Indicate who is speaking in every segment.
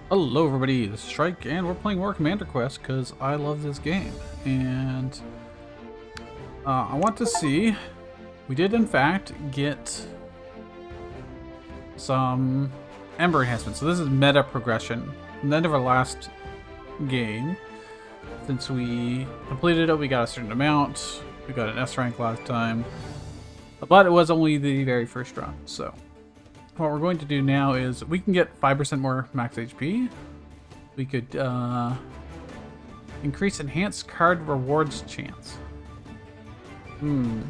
Speaker 1: Hello everybody, this is Shrike, and we're playing more Commander Quest because I love this game. And I want to see, we did in fact get some Ember enhancements. So this is meta progression. From the end of our last game, since we completed it, we got a certain amount. We got an S rank last time, but it was only the very first run. So what we're going to do now is we can get 5% more max HP. We could increase enhanced card rewards chance. By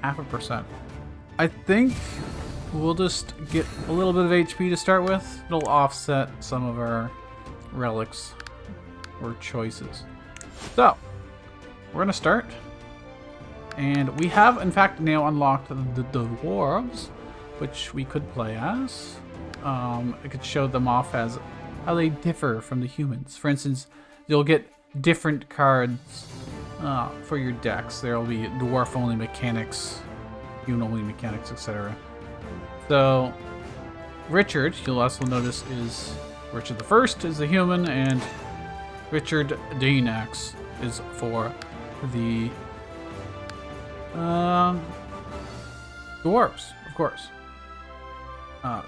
Speaker 1: 0.5%. I think we'll just get a little bit of HP to start with. It'll offset some of our relics or choices. So, we're going to start. And we have, in fact, now unlocked the Dwarves, which we could play as. It could show them off as how they differ from the humans. For instance, you'll get different cards for your decks. There will be dwarf-only mechanics, human-only mechanics, etc. So, Richard, you'll also notice, is Richard the First is the human, and Richard Danax is for the dwarves, of course.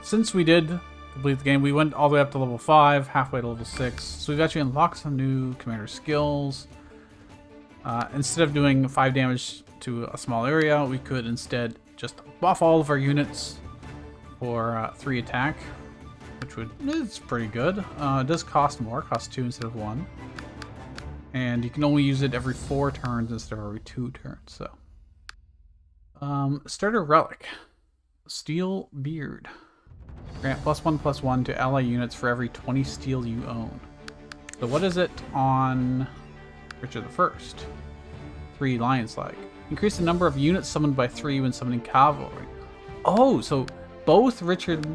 Speaker 1: Since we did complete the game, we went all the way up to level 5, halfway to level 6. So we've actually unlocked some new commander skills. Instead of doing 5 damage to a small area, we could instead just buff all of our units for 3 attack, which is pretty good. It does cost more, costs 2 instead of 1. And you can only use it every 4 turns instead of every 2 turns, so. Starter relic. Steelbeard. Grant +1/+1 to ally units for every 20 steel you own. So what is it on Richard the First? 3 Lion Slag. Increase the number of units summoned by 3 when summoning cavalry. Oh, so both Richard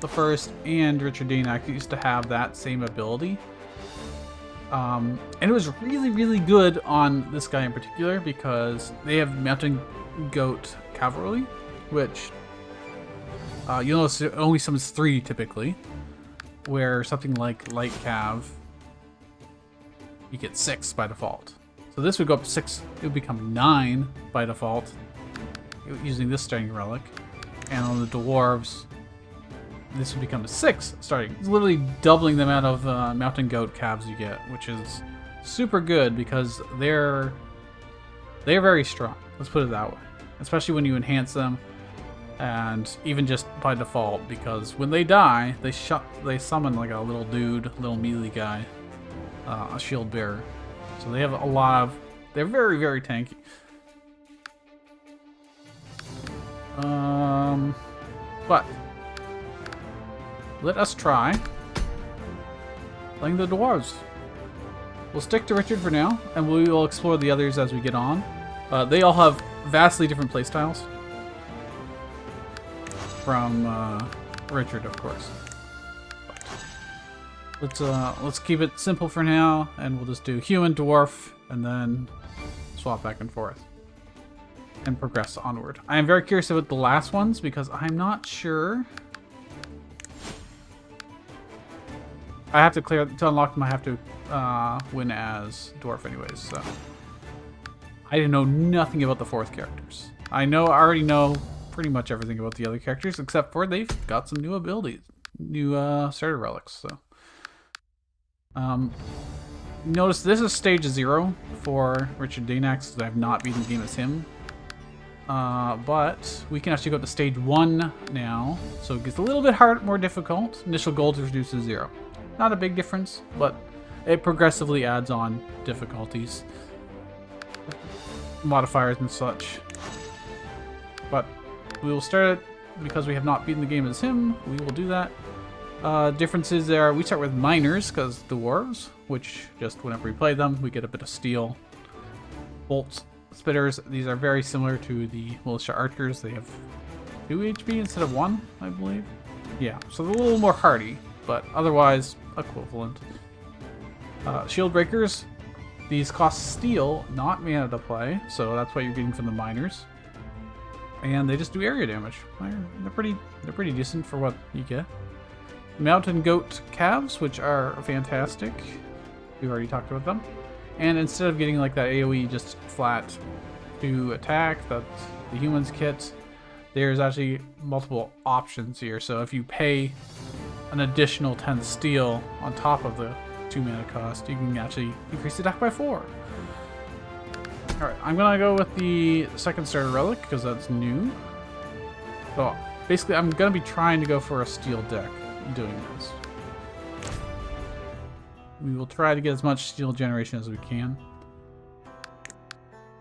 Speaker 1: the First and Richard Danax used to have that same ability. And it was really, really good on this guy in particular because they have mountain goat cavalry, which you'll notice it only summons 3 typically, where something like light cav, you get 6 by default. So this would go up 6, it would become 9 by default using this starting relic. And on the dwarves, this would become 6 starting. It's literally doubling the amount of mountain goat calves you get, which is super good because they're very strong. Let's put it that way. Especially when you enhance them, and even just by default, because when they die, they summon like a little dude, little melee guy, a shield bearer. So they have a lot of. They're very, very tanky. But let us try playing the dwarves. We'll stick to Richard for now, and we will explore the others as we get on. They all have vastly different playstyles from Richard, of course. But let's keep it simple for now, and we'll just do human, dwarf, and then swap back and forth and progress onward. I am very curious about the last ones because I'm not sure. I have to to unlock them. I have to win as dwarf, anyways. So I know nothing about the 4th characters. I already know pretty much everything about the other characters, except for they've got some new abilities, new starter relics. So, notice this is stage 0 for Richard Danax, because I have not beaten the game as him. But we can actually go to stage 1 now, so it gets a little bit harder, more difficult. Initial gold is reduced to 0. Not a big difference, but it progressively adds on difficulties, modifiers and such. But we will start it because we have not beaten the game as him. We will do that. Differences there, we start with miners because dwarves, which just whenever we play them, we get a bit of steel. Bolt spitters, these are very similar to the militia archers. They have 2 HP instead of 1, I believe. Yeah, so they're a little more hardy, but otherwise equivalent. Shield breakers, these cost steel, not mana to play, so that's what you're getting from the miners. And they just do area damage. They're pretty decent for what you get. Mountain goat calves, which are fantastic. We've already talked about them. And instead of getting like that AoE just flat to attack, that's the humans kit, there's actually multiple options here. So if you pay an additional 10 steel on top of the 2 mana cost, you can actually increase the attack by 4. Alright, I'm gonna go with the second starter relic because that's new. So basically I'm gonna be trying to go for a steel deck doing this. We will try to get as much steel generation as we can.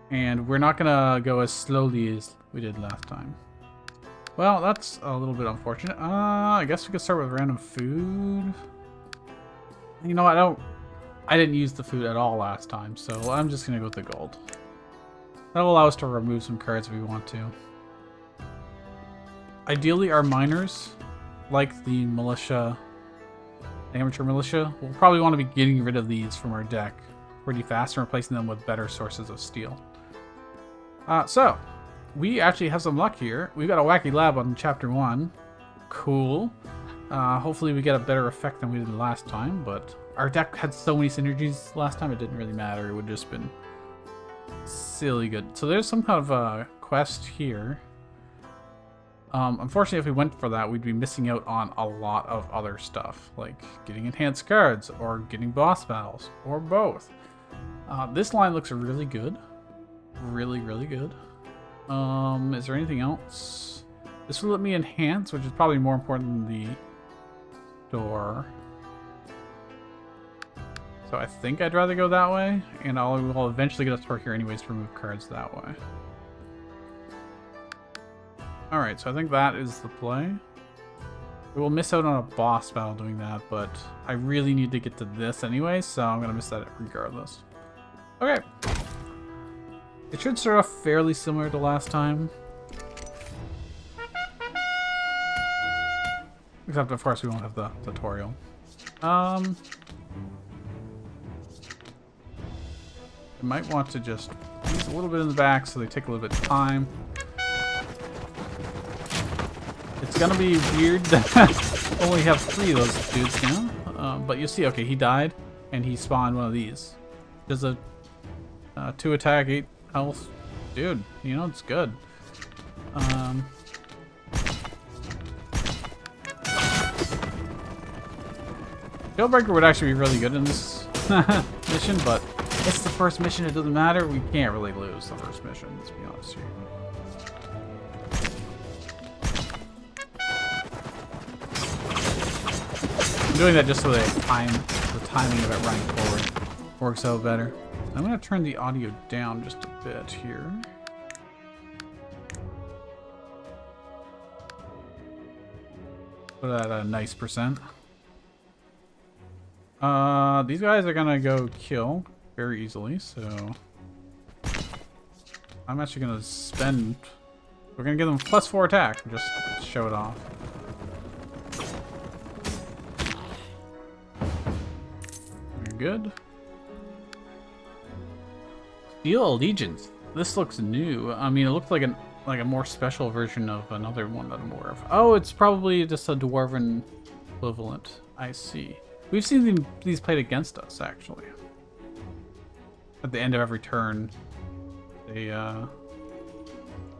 Speaker 1: And we're not gonna go as slowly as we did last time. Well, that's a little bit unfortunate. I guess we could start with random food. You know, I didn't use the food at all last time, so I'm just gonna go with the gold. That'll allow us to remove some cards if we want to. Ideally, our miners, like the militia, the amateur militia, will probably want to be getting rid of these from our deck pretty fast and replacing them with better sources of steel. So, we actually have some luck here. We've got a wacky lab on chapter 1. Cool. Hopefully we get a better effect than we did last time, but our deck had so many synergies last time it didn't really matter. It would have just been silly good. So there's some kind of a quest here. Unfortunately, if we went for that, we'd be missing out on a lot of other stuff, like getting enhanced cards, or getting boss battles, or both. This line looks really good. Really, really good. Is there anything else? This will let me enhance, which is probably more important than the door. So I think I'd rather go that way, and we'll eventually get a torque here anyways to remove cards that way. Alright, so I think that is the play. We will miss out on a boss battle doing that, but I really need to get to this anyway, so I'm going to miss that regardless. Okay. It should start off fairly similar to last time. Except, of course, we won't have the tutorial. I might want to just use a little bit in the back so they take a little bit of time. It's gonna be weird that only have 3 of those dudes now. But you'll see, okay, he died, and he spawned one of these. Does a 2 attack, 8 health. Dude, you know, it's good. Shieldbreaker would actually be really good in this mission, but it's the first mission, it doesn't matter. We can't really lose the first mission, let's be honest here. I'm doing that just so the timing of it running forward works out better. I'm going to turn the audio down just a bit here. Put that at a nice %. These guys are going to go kill very easily, so I'm actually going to spend... We're going to give them +4 attack and just show it off. Good. Steel Allegiance. This looks new. I mean, it looks like a more special version of another one that I'm aware of. Oh, it's probably just a Dwarven equivalent. I see. We've seen these played against us, actually. At the end of every turn, they, oh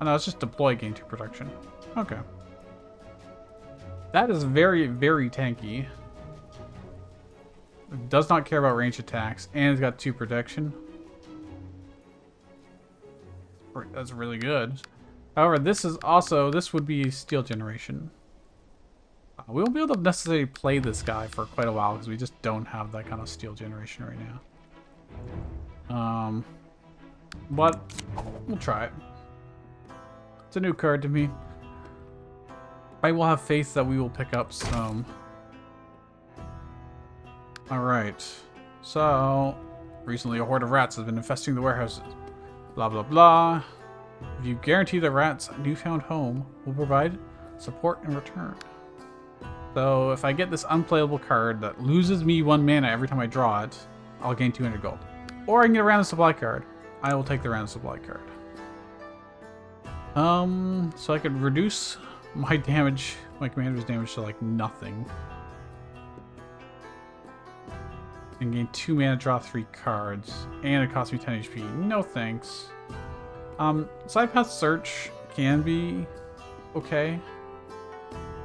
Speaker 1: no, it's just deploy, gain 2 protection. Okay. That is very, very tanky. It does not care about range attacks, and it's got 2 protection. That's really good. However, this would be steel generation. We won't be able to necessarily play this guy for quite a while because we just don't have that kind of steel generation right now. But we'll try it. It's a new card to me. I will have faith that we will pick up some. Alright, so recently a horde of rats has been infesting the warehouses. Blah blah blah. If you guarantee the rats' newfound home will provide support in return. So if I get this unplayable card that loses me 1 mana every time I draw it, I'll gain 200 gold. Or I can get a random supply card. I will take the random supply card. So I could reduce my damage, my commander's damage to like nothing. And gain 2 mana, draw 3 cards. And it costs me 10 HP. No thanks. Side path search can be okay,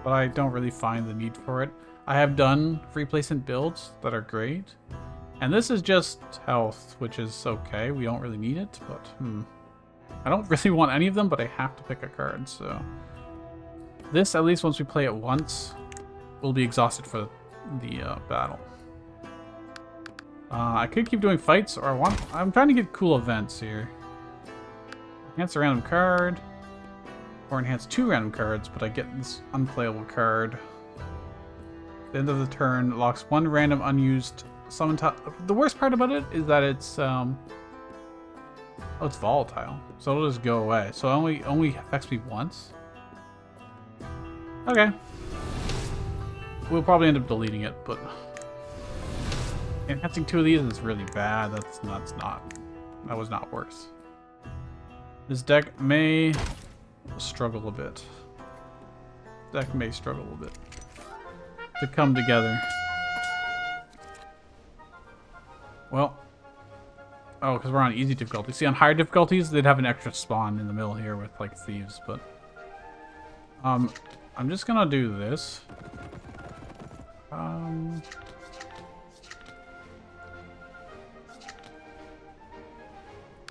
Speaker 1: but I don't really find the need for it. I have done replacement builds that are great. And this is just health, which is okay. We don't really need it, but I don't really want any of them, but I have to pick a card, so... This, at least once we play it once, will be exhausted for the battle. I could keep doing fights, or I'm trying to get cool events here. Enhance a random card, or enhance 2 random cards, but I get this unplayable card. At the end of the turn, locks 1 random unused summon The worst part about it is that it's it's volatile, so it'll just go away. So it only affects me once. Okay. We'll probably end up deleting it, but enhancing 2 of these is really bad. That was not worse. This deck may struggle a bit. To come together. Well, oh, because we're on easy difficulty. See, on higher difficulties, they'd have an extra spawn in the middle here with like thieves, but I'm just gonna do this.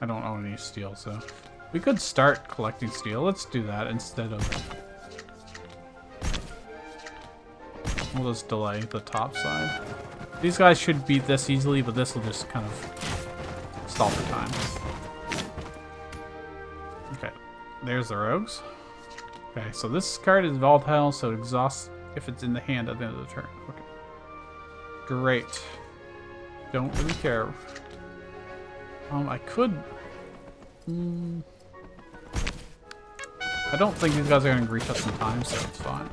Speaker 1: I don't own any steel, so we could start collecting steel. Let's do that instead of... We'll just delay the top side. These guys should beat this easily, but this will just kind of stall for time. Okay, there's the rogues. Okay, so this card is volatile, so it exhausts if it's in the hand at the end of the turn. Okay. Great. Don't really care. I could... I don't think these guys are going to reach us in time, so it's fine.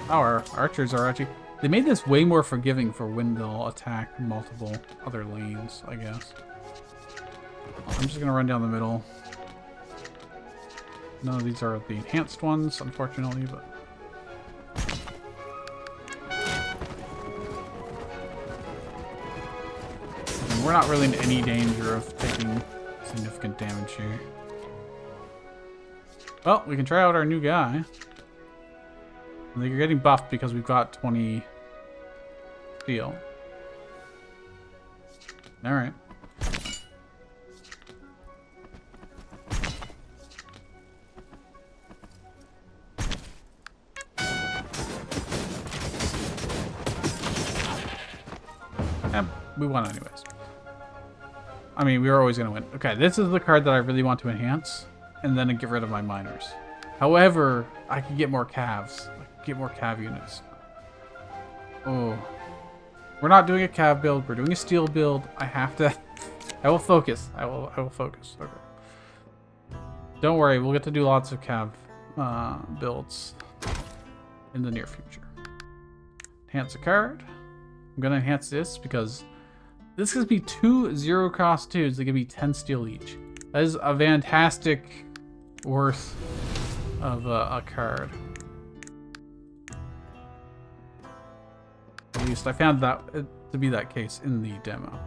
Speaker 1: Our archers are actually... They made this way more forgiving for when they'll attack multiple other lanes, I guess. I'm just going to run down the middle. None of these are the enhanced ones, unfortunately, but... And we're not really in any danger of taking significant damage here. Well, we can try out our new guy. And they're getting buffed because we've got 20 steel. Alright. We won anyways. I mean, we were always going to win. Okay, this is the card that I really want to enhance, and then get rid of my miners. However, I can get more calves. I can get more cav units. Oh. We're not doing a cav build. We're doing a steel build. I have to... I will focus. I will focus. Okay. Don't worry. We'll get to do lots of cav builds in the near future. Enhance a card. I'm going to enhance this because this gives me 2 0-cost 2s that give me 10 steel each. That is a fantastic worth of a card. At least I found that to be that case in the demo.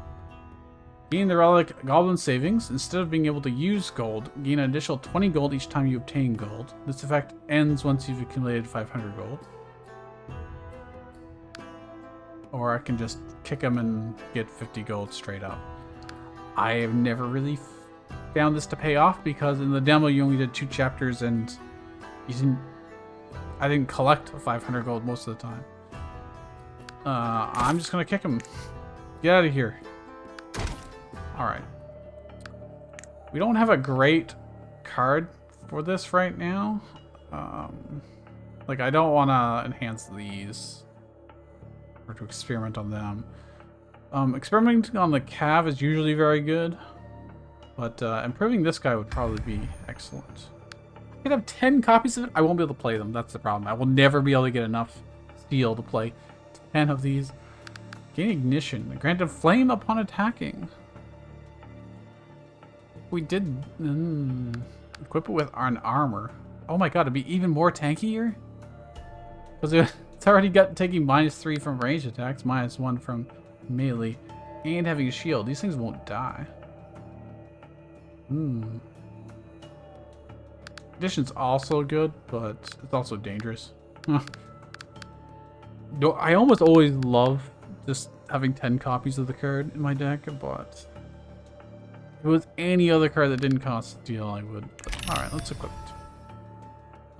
Speaker 1: Gain the relic Goblin Savings. Instead of being able to use gold, gain an additional 20 gold each time you obtain gold. This effect ends once you've accumulated 500 gold. Or I can just kick them and get 50 gold straight up. I have never really found this to pay off because in the demo you only did 2 chapters and I didn't collect 500 gold most of the time. I'm just gonna kick him. Get out of here. Alright. We don't have a great card for this right now. Like, I don't want to enhance these or to experiment on them. Experimenting on the cav is usually very good, but improving this guy would probably be excellent. I could have 10 copies of it. I won't be able to play them. That's the problem. I will never be able to get enough steel to play 10 of these. Gain ignition. Granted flame upon attacking. We did equip it with an armor. Oh my god, it'd be even more tankier? Because it's It's already got taking -3 from range attacks, -1 from melee, and having a shield. These things won't die. Condition's also good, but it's also dangerous. I almost always love just having 10 copies of the card in my deck, but if it was any other card that didn't cost steel, I would. Alright, let's equip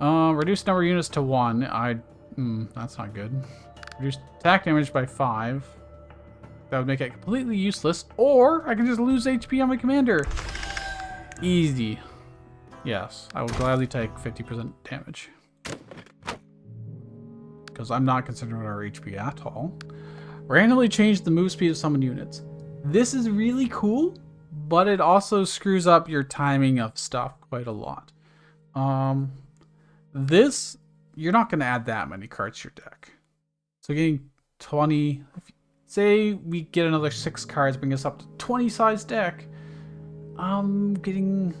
Speaker 1: it. Reduce number of units to 1. That's not good. Reduce attack damage by 5. That would make it completely useless. Or I can just lose HP on my commander. Easy. Yes, I will gladly take 50% damage. Because I'm not considering our HP at all. Randomly change the move speed of summon units. This is really cool, but it also screws up your timing of stuff quite a lot. This, you're not going to add that many cards to your deck. So getting 20, say we get another 6 cards, bring us up to 20 size deck. Getting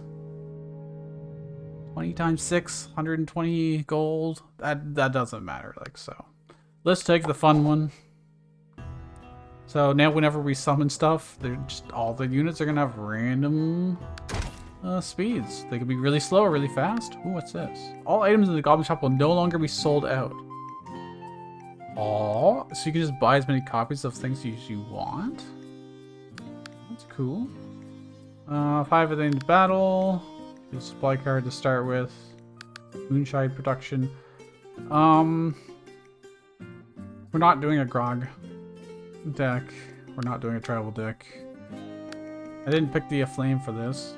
Speaker 1: 20 times 6, 120 gold. That doesn't matter, like so. Let's take the fun one. So now whenever we summon stuff, they're just all the units are gonna have random speeds. They could be really slow or really fast. Ooh, what's this? All items in the Goblin Shop will no longer be sold out. Oh, so you can just buy as many copies of things as you want. That's cool. 5 at the end of battle. A supply card to start with. Moonshine production. We're not doing a Grog deck. We're not doing a tribal deck. I didn't pick the flame for this.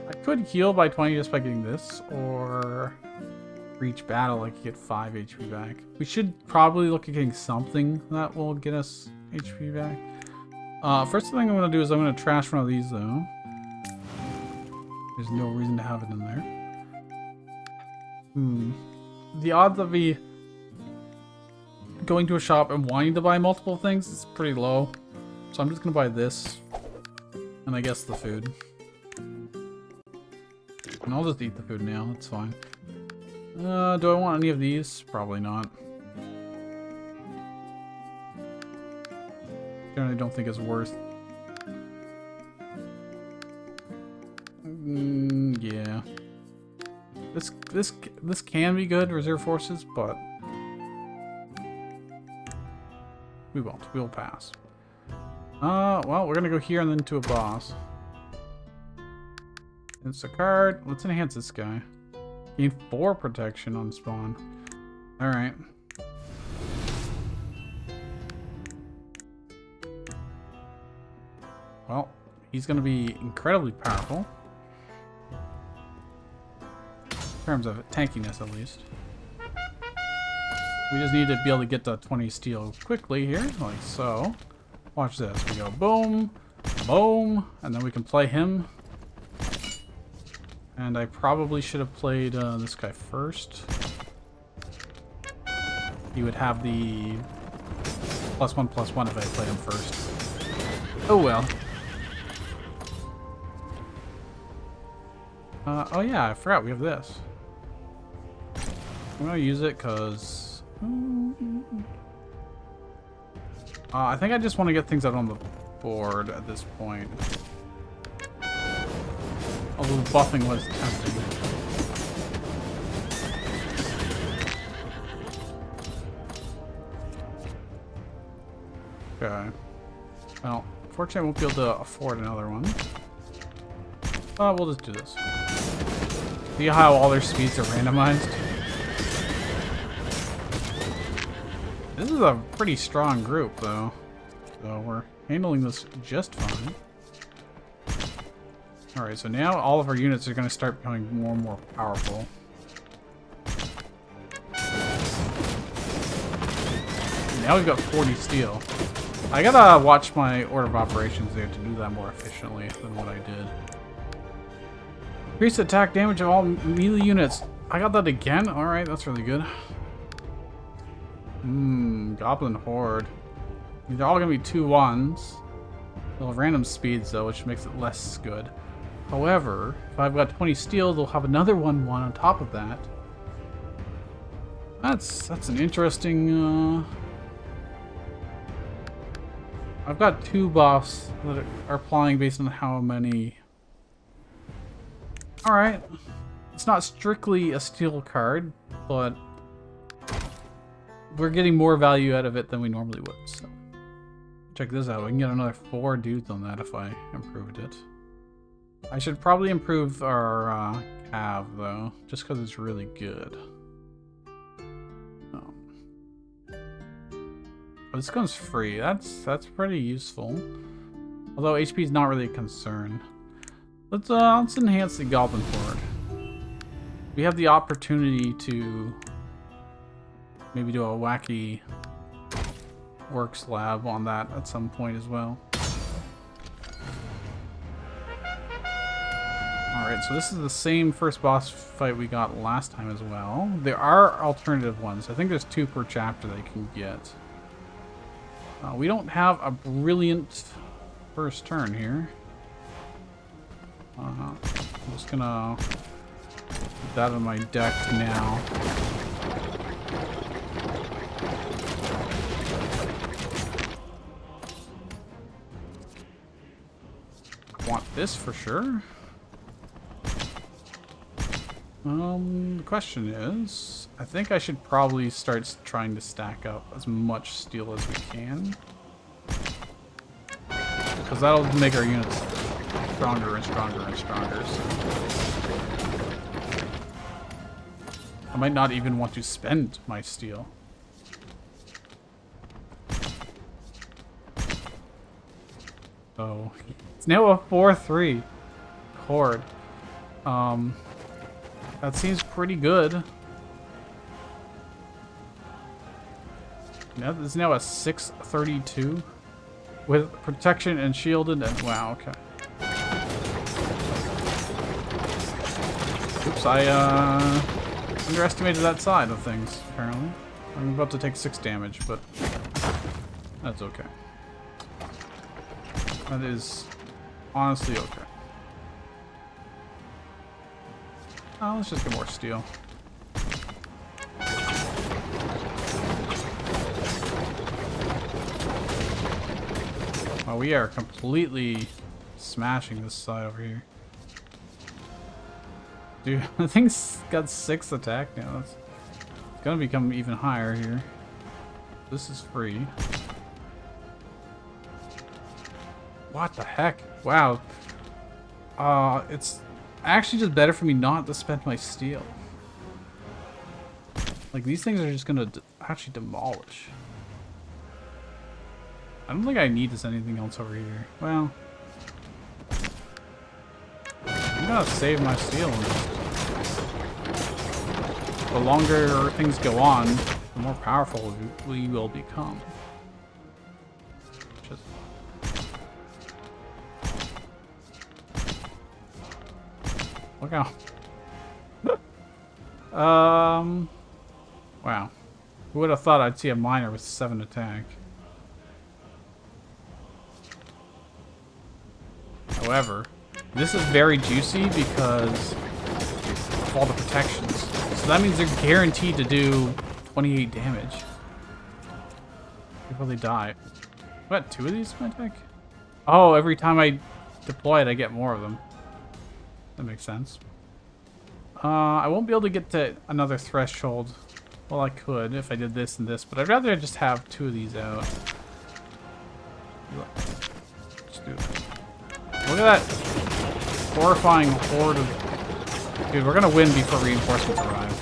Speaker 1: I could heal by 20 just by getting this, or for each battle I could get 5 HP back. We should probably look at getting something that will get us HP back. First thing I'm going to do is I'm going to trash one of these though. There's no reason to have it in there. The odds of me going to a shop and wanting to buy multiple things is pretty low. So I'm just going to buy this. And I guess the food. And I'll just eat the food now, that's fine. Do I want any of these? Probably not. Generally don't think it's worth. Yeah. This can be good, reserve forces, but we won't. We'll pass. Well, we're gonna go here and then to a boss. It's a card. Let's enhance this guy. Gain 4 protection on spawn. Alright. Well, he's gonna be incredibly powerful. In terms of tankiness, at least. We just need to be able to get the 20 steel quickly here, like so. Watch this. We go boom, boom, and then we can play him. And I probably should have played this guy first. He would have the +1/+1 if I played him first. Oh well. Oh yeah, I forgot we have this. I'm gonna use it because I think I just want to get things out on the board at this point. Although the buffing was tempting. Okay. Well, unfortunately I won't be able to afford another one. We'll just do this. See how all their speeds are randomized? This is a pretty strong group, though. So we're handling this just fine. Alright, so now all of our units are going to start becoming more and more powerful. Now we've got 40 steel. I gotta watch my order of operations there to do that more efficiently than what I did. Increase attack damage of all melee units. I got that again? Alright, that's really good. Goblin Horde. They're all gonna be 2/1s. They'll have random speeds though, which makes it less good. However, if I've got 20 steel, they'll have another 1/1 on top of that. That's an interesting. I've got 2 buffs that are applying based on how many. All right, it's not strictly a steel card, but we're getting more value out of it than we normally would. So check this out. We can get another 4 dudes on that if I improved it. I should probably improve our cav though, just because it's really good. But this gun's free. That's pretty useful. Although HP is not really a concern. Let's enhance the goblin horde. We have the opportunity to maybe do a wacky works lab on that at some point as well. Alright, so this is the same first boss fight we got last time as well. There are alternative ones. I think there's 2 per chapter that you can get. We don't have a brilliant first turn here. I'm just gonna put that on my deck now. I want this for sure. The question is, I think I should probably start trying to stack up as much steel as we can. Because that'll make our units stronger and stronger and stronger. So I might not even want to spend my steel. So it's now a 4-3 horde. That seems pretty good. Now this is now a 6-32 with protection and shielded and wow, okay. Oops, I underestimated that side of things, apparently. I'm about to take 6 damage, but that's okay. That is honestly okay. Oh, let's just get more steel. Oh, we are completely smashing this side over here. Dude, the thing's got 6 attack now. It's gonna become even higher here. This is free. What the heck? Wow. It's actually just better for me not to spend my steel. Like, these things are just gonna actually demolish. I don't think I need this anything else over here. Well, I'm gonna save my steel. The longer things go on, the more powerful we will become. Just look out. Wow. Who would have thought I'd see a miner with 7 attack? However, this is very juicy because of all the protections. So that means they're guaranteed to do 28 damage before they die. What, 2 of these in my deck? Oh, every time I deploy it, I get more of them. That makes sense. I won't be able to get to another threshold. Well, I could if I did this and this, but I'd rather just have 2 of these out. Let's do that. Look at that horrifying horde of... Dude, we're gonna win before reinforcements arrive.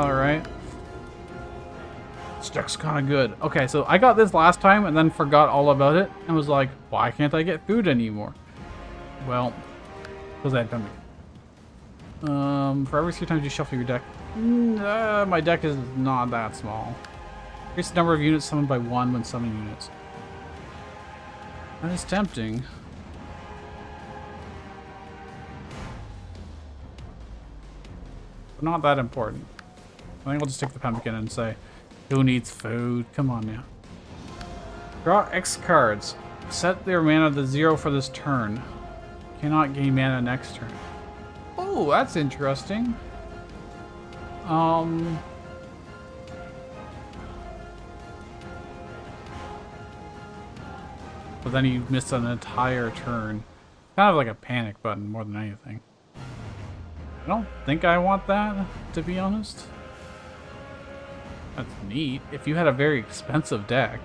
Speaker 1: Alright. This deck's kinda good. Okay, so I got this last time and then forgot all about it and was like, why can't I get food anymore? Well, because I had done it. For every 3 times you shuffle your deck. My deck is not that small. Increase the number of units summoned by 1 when summoning units. That is tempting. But not that important. I think I'll just take the pumpkin and say, who needs food? Come on now. Draw X cards. Set their mana to 0 for this turn. Cannot gain mana next turn. Oh, that's interesting. But then you missed an entire turn. Kind of like a panic button more than anything. I don't think I want that, to be honest. That's neat. If you had a very expensive deck,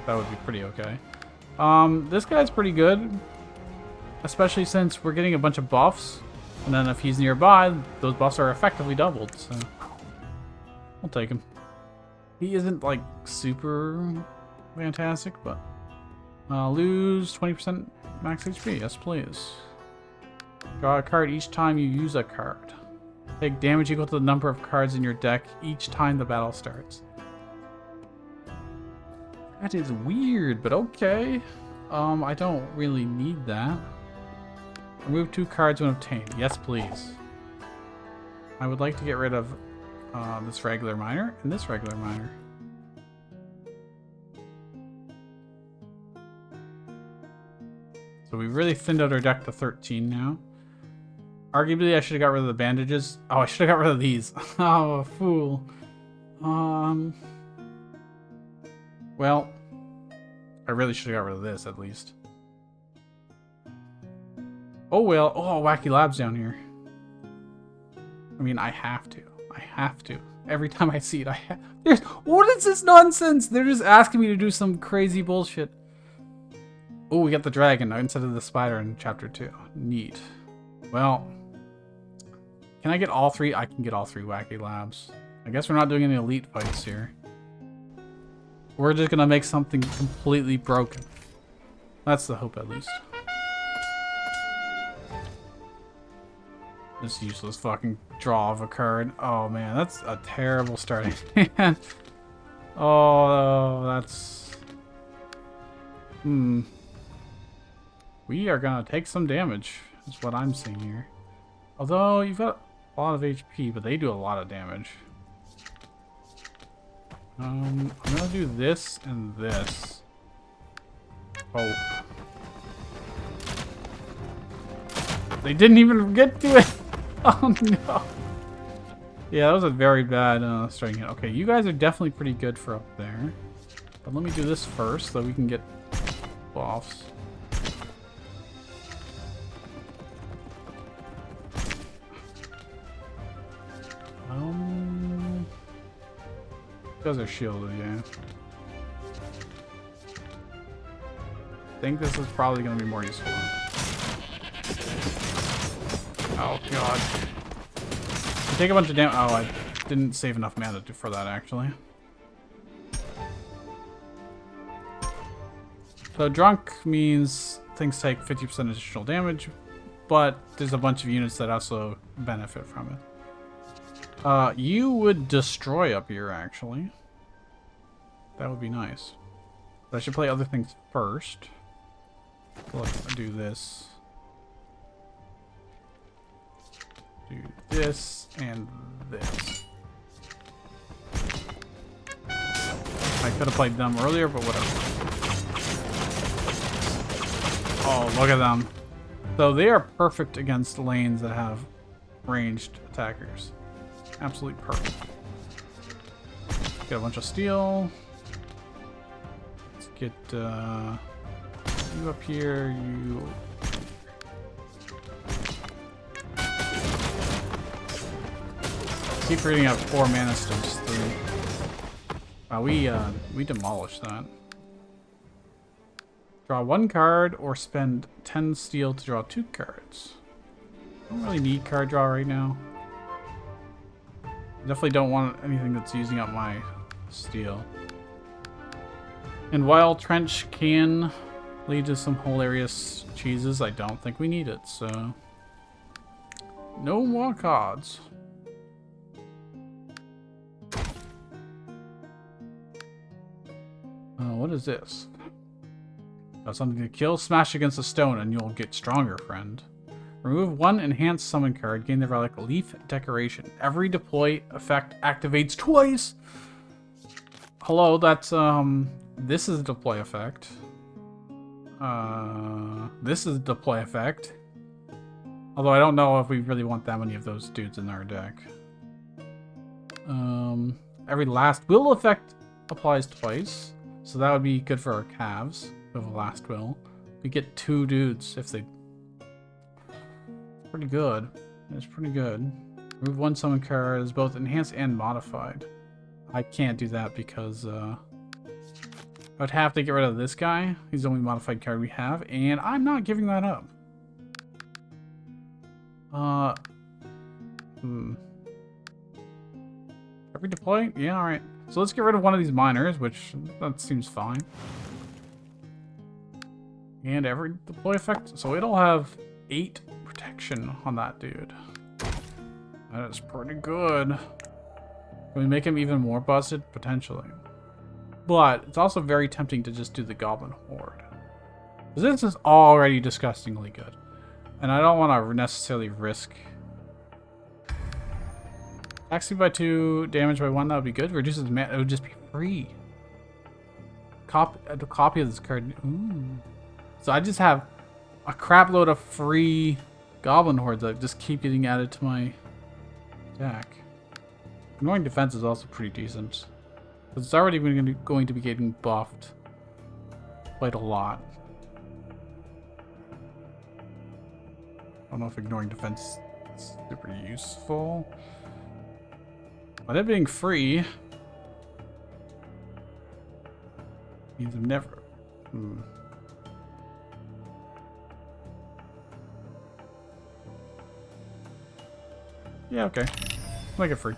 Speaker 1: that would be pretty okay. This guy's pretty good. Especially since we're getting a bunch of buffs. And then if he's nearby, those buffs are effectively doubled, so we'll take him. He isn't like super fantastic, but lose 20% max HP. Yes, please. Draw a card each time you use a card. Take damage equal to the number of cards in your deck each time the battle starts. That is weird, but okay. I don't really need that. Remove 2 cards when obtained. Yes, please. I would like to get rid of this regular miner and this regular miner. So we really thinned out our deck to 13 now. Arguably, I should have got rid of the bandages. Oh, I should have got rid of these. Oh, fool. Well, I really should have got rid of this, at least. Oh, well. Oh, Wacky Lab's down here. I mean, I have to. I have to. Every time I see it, There's... What is this nonsense? They're just asking me to do some crazy bullshit. Oh, we got the dragon instead of the spider in chapter 2. Neat. Well, can I get all 3? I can get all 3 Wacky Labs. I guess we're not doing any elite fights here. We're just gonna make something completely broken. That's the hope, at least. This useless fucking draw of a card. Oh man, that's a terrible starting hand. Oh, that's... We are gonna take some damage, is what I'm seeing here. Although, you've got a lot of HP, but they do a lot of damage. I'm gonna do this and this. Oh. They didn't even get to it! Oh no! Yeah, that was a very bad starting hit. Okay, you guys are definitely pretty good for up there. But let me do this first so we can get buffs. Those are shielded, yeah. I think this is probably going to be more useful. Oh god. You take a bunch of damage. Oh, I didn't save enough mana for that, actually. So drunk means things take 50% additional damage, but there's a bunch of units that also benefit from it. You would destroy up here, actually. That would be nice. But I should play other things first. So let's do this. Do this and this. I could have played them earlier, but whatever. Oh, look at them. So they are perfect against lanes that have ranged attackers. Absolutely perfect. Get a bunch of steel. Let's get you up here, you... Keep reading up 4 mana stones. 3. Wow, we demolished that. Draw 1 card or spend 10 steel to draw 2 cards. I don't really need card draw right now. Definitely don't want anything that's using up my steel. And while Trench can lead to some hilarious cheeses, I don't think we need it, so... No more cards. What is this? Got something to kill, smash against a stone, and you'll get stronger, friend. Remove 1 enhanced summon card, gain the relic Leaf Decoration. Every deploy effect activates twice! Hello, that's, this is a deploy effect. This is a deploy effect. Although I don't know if we really want that many of those dudes in our deck. Every last will effect applies twice. So that would be good for our calves with a last will. We get 2 dudes if they... Pretty good. It's pretty good. Remove 1 summon card is both enhanced and modified. I can't do that because I would have to get rid of this guy. He's the only modified card we have, and I'm not giving that up. Every deploy? Yeah, alright. So let's get rid of one of these miners, which that seems fine. And every deploy effect. So it'll have 8 protection on that dude. That is pretty good. Can we make him even more busted? Potentially. But it's also very tempting to just do the Goblin Horde. This is already disgustingly good. And I don't want to necessarily risk... Attack by 2, damage by 1, that would be good. Reduces mana, it would just be free. A copy of this card. Ooh. So I just have a crap load of free Goblin Hordes that just keep getting added to my deck. Ignoring defense is also pretty decent. It's already going to be getting buffed quite a lot. I don't know if ignoring defense is super useful. But it being free means I'm never... Yeah, okay. Make it free.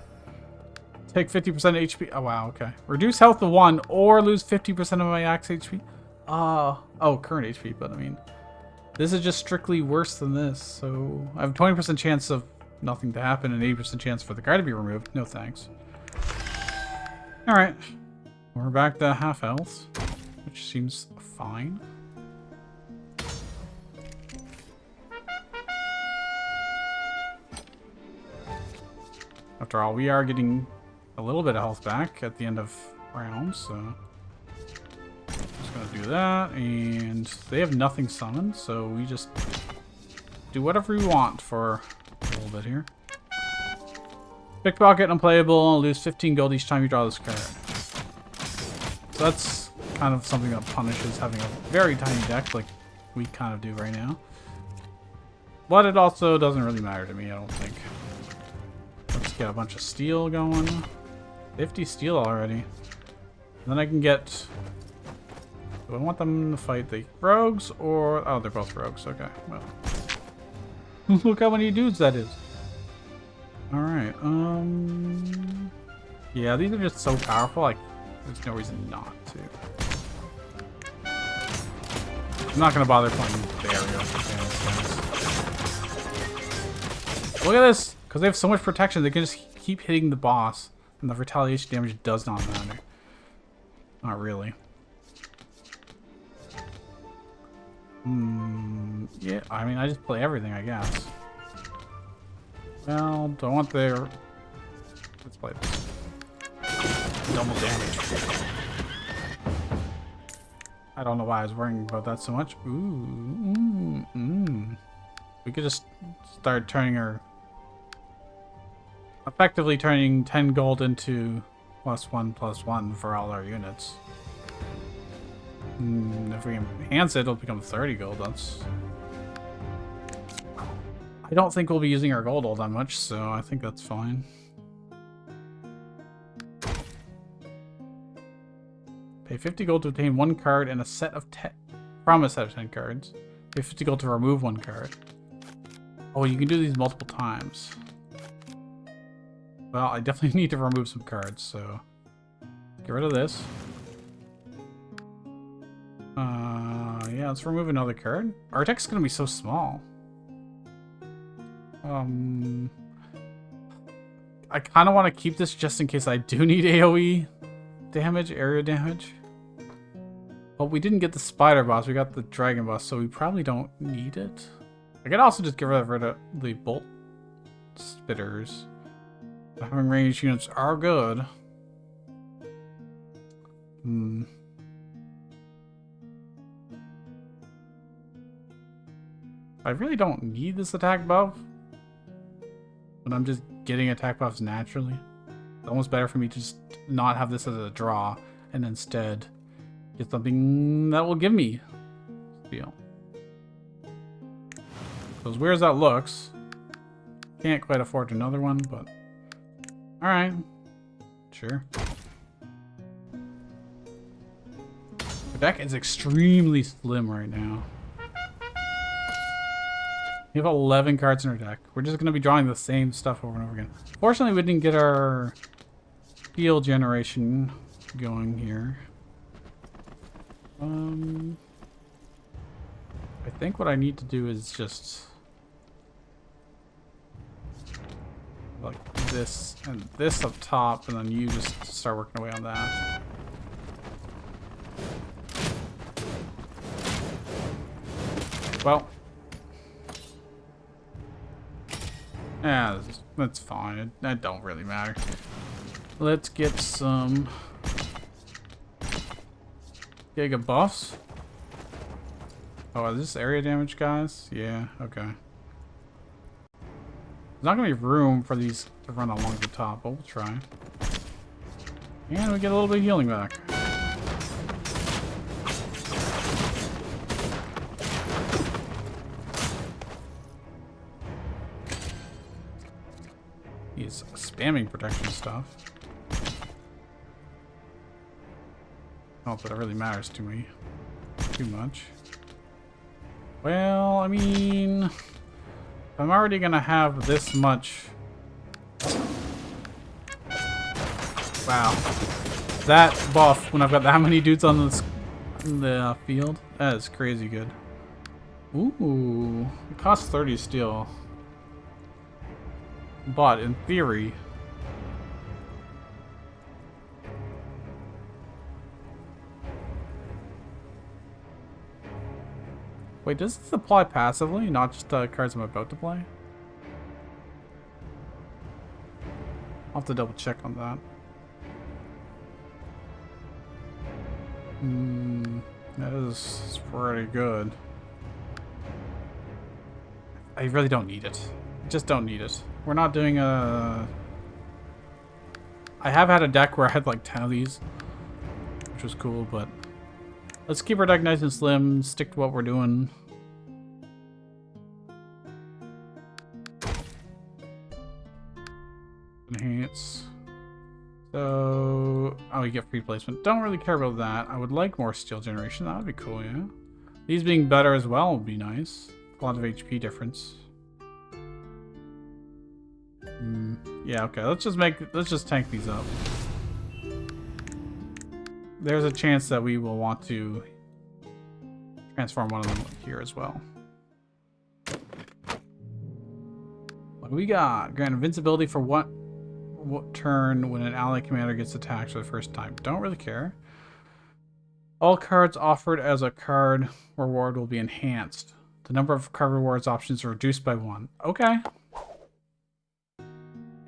Speaker 1: Take 50% HP. Oh, wow, okay. Reduce health to 1 or lose 50% of my max HP. Oh, current HP, but I mean... This is just strictly worse than this, so... I have a 20% chance of nothing to happen and 80% chance for the card to be removed. No thanks. Alright. We're back to half health, which seems fine. After all, we are getting a little bit of health back at the end of rounds, so... Just gonna do that, and they have nothing summoned, so we just do whatever we want for a little bit here. Pickpocket, unplayable, lose 15 gold each time you draw this card. So that's kind of something that punishes having a very tiny deck like we kind of do right now. But it also doesn't really matter to me, I don't think. Let's get a bunch of steel going. 50 steel already. And then I can get... Do I want them to fight the rogues or... Oh, they're both rogues. Okay, well. Look how many dudes that is. Alright, yeah, these are just so powerful, like, there's no reason not to. I'm not gonna bother playing Burial. Look at this! Because they have so much protection, they can just keep hitting the boss, and the retaliation damage does not matter. Not really. Yeah, I mean, I just play everything, I guess. Well, don't want their... Let's play this. Double damage. I don't know why I was worrying about that so much. Ooh, We could just start turning our... Effectively turning 10 gold into +1/+1 for all our units. If we enhance it, it'll become 30 gold. That's... I don't think we'll be using our gold all that much, so I think that's fine. Pay 50 gold to obtain 1 card and a set of 10 from a set of 10 cards. Pay 50 gold to remove 1 card. Oh, you can do these multiple times. Well, I definitely need to remove some cards, so get rid of this. Yeah, let's remove another card. Our deck's gonna be so small. I kind of want to keep this just in case I do need AoE damage, area damage. But we didn't get the spider boss, we got the dragon boss, so we probably don't need it. I could also just get rid of the bolt spitters. Having ranged units are good. I really don't need this attack buff. But I'm just getting attack buffs naturally. It's almost better for me to just not have this as a draw and instead get something that will give me steel. So as weird as that looks, can't quite afford another one, but alright. Sure. The deck is extremely slim right now. We have 11 cards in our deck. We're just going to be drawing the same stuff over and over again. Fortunately, we didn't get our steel generation going here. I think what I need to do is just like this and this up top, and then you just start working away on that. Well, yeah, that's fine. That don't really matter. Let's get some Giga buffs. Oh, is this area damage, guys? Yeah, okay. There's not gonna be room for these to run along the top, but we'll try. And we get a little bit of healing back. He's spamming protection stuff. Not that it really matters to me too much. Well, I mean, if I'm already gonna have this much. Wow, that buff when I've got that many dudes on the field, that is crazy good. Ooh, it costs 30 steel. But in theory, wait, does this apply passively, not just the cards I'm about to play? I'll have to double check on that. That is pretty good. I really don't need it. I just don't need it. We're not doing a... I have had a deck where I had like 10 of these, which was cool, but let's keep our deck nice and slim, stick to what we're doing. Enhance. So, oh, we get free placement. Don't really care about that. I would like more steel generation. That would be cool, yeah. These being better as well would be nice. A lot of HP difference. Yeah, okay. Let's just tank these up. There's a chance that we will want to transform one of them here as well. What do we got? Grant invincibility for what turn when an ally commander gets attacked for the first time. Don't really care. All cards offered as a card reward will be enhanced. The number of card rewards options are reduced by 1. Okay.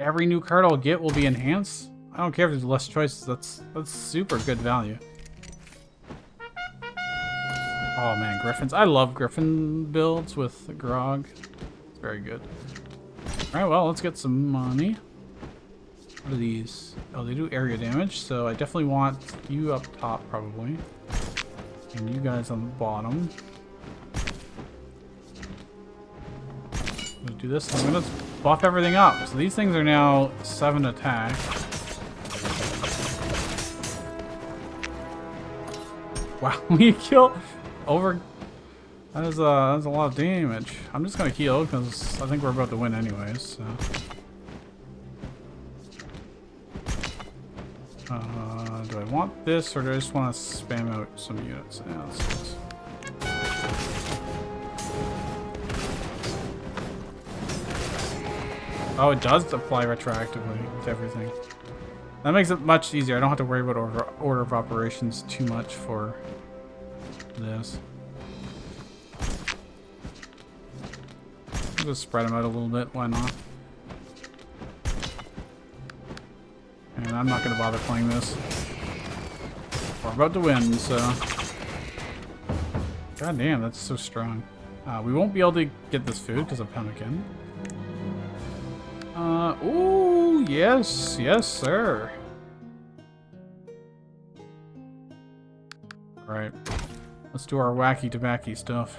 Speaker 1: Every new card I'll get will be enhanced. I don't care if there's less choices. That's super good value. Oh man, Griffins. I love Griffin builds with Grog. It's very good. Alright, well, let's get some money. What are these? Oh, they do area damage, so I definitely want you up top, probably. And you guys on the bottom. I'm gonna do this. I'm gonna buff everything up. So these things are now 7 attack. Wow, we kill over. That is a lot of damage. I'm just gonna heal because I think we're about to win anyways. So. Do I want this or do I just want to spam out some units? Yeah, let's do this. Oh, it does apply retroactively to everything. That makes it much easier. I don't have to worry about order of operations too much for this. I'll just spread them out a little bit. Why not? And I'm not going to bother playing this. We're about to win, so... God damn, that's so strong. We won't be able to get this food because of pemmican. Ooh, yes, yes, sir. Alright. Let's do our wacky tobacco stuff.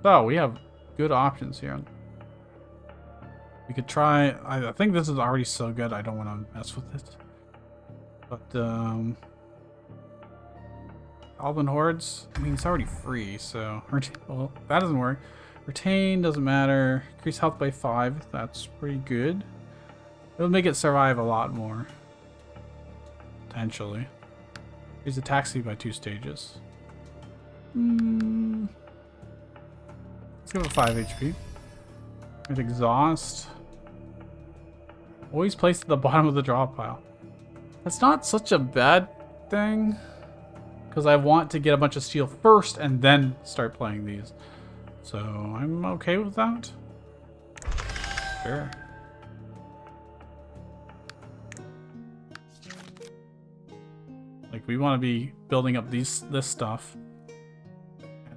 Speaker 1: So, we have good options here. We could try... I think this is already so good, I don't want to mess with it. But, Goblin Hordes? I mean, it's already free, so... Well, that doesn't work. Retain doesn't matter. Increase health by 5. That's pretty good. It'll make it survive a lot more. Potentially. Increase attack speed by 2 stages. Let's give it 5 HP. And exhaust. Always placed at the bottom of the draw pile. That's not such a bad thing. Because I want to get a bunch of steel first and then start playing these. So I'm okay with that. Sure. Like, we want to be building up this stuff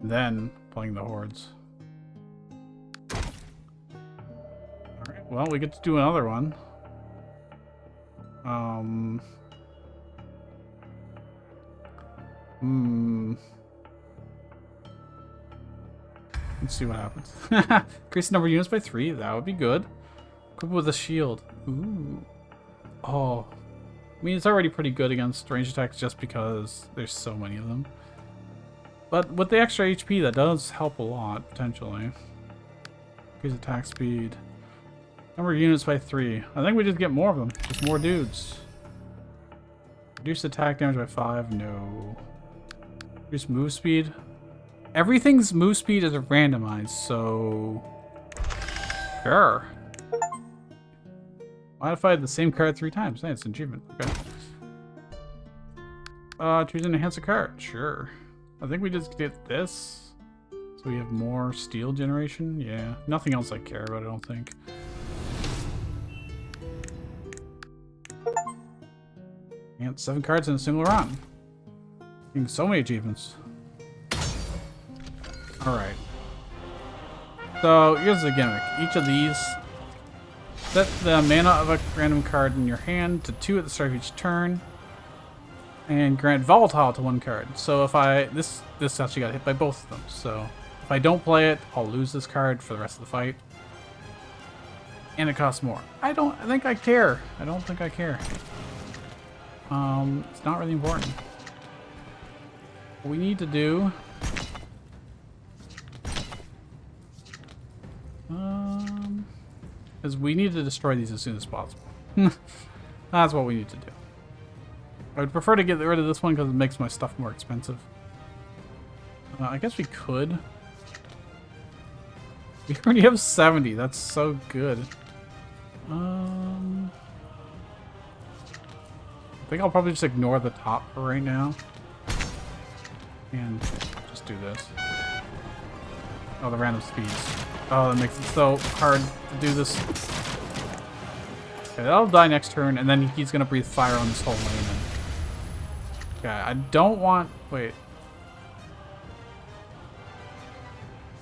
Speaker 1: and then playing the hordes. Alright, well, we get to do another one. Let's see what happens. Increase the number of units by 3. That would be good. Equip with a shield. Ooh. Oh. I mean, it's already pretty good against ranged attacks just because there's so many of them. But with the extra HP, that does help a lot, potentially. Increase attack speed. Number of units by 3. I think we just get more of them. Just more dudes. Reduce attack damage by 5. No. Reduce move speed. Everything's move speed is randomized, so... Sure. Modify the same card 3 times. Hey, it's an achievement. Okay. Choose and enhance a card. Sure. I think we just get this. So we have more steel generation. Yeah. Nothing else I care about, I don't think. And 7 cards in a single run. Getting so many achievements. Alright. So, here's the gimmick. Each of these, set the mana of a random card in your hand to 2 at the start of each turn. And grant volatile to 1 card. So if this actually got hit by both of them. So, if I don't play it, I'll lose this card for the rest of the fight. And it costs more. I don't think I care. I don't think I care. It's not really important. What we need to do... is we need to destroy these as soon as possible. That's what we need to do. I would prefer to get rid of this one because it makes my stuff more expensive. I guess we could. We already have 70. That's so good. I think I'll probably just ignore the top for right now. And just do this. Oh, the random speeds. Oh, that makes it so hard to do this. Okay, that'll die next turn, and then he's gonna breathe fire on this whole lane. Okay, I don't want... Wait.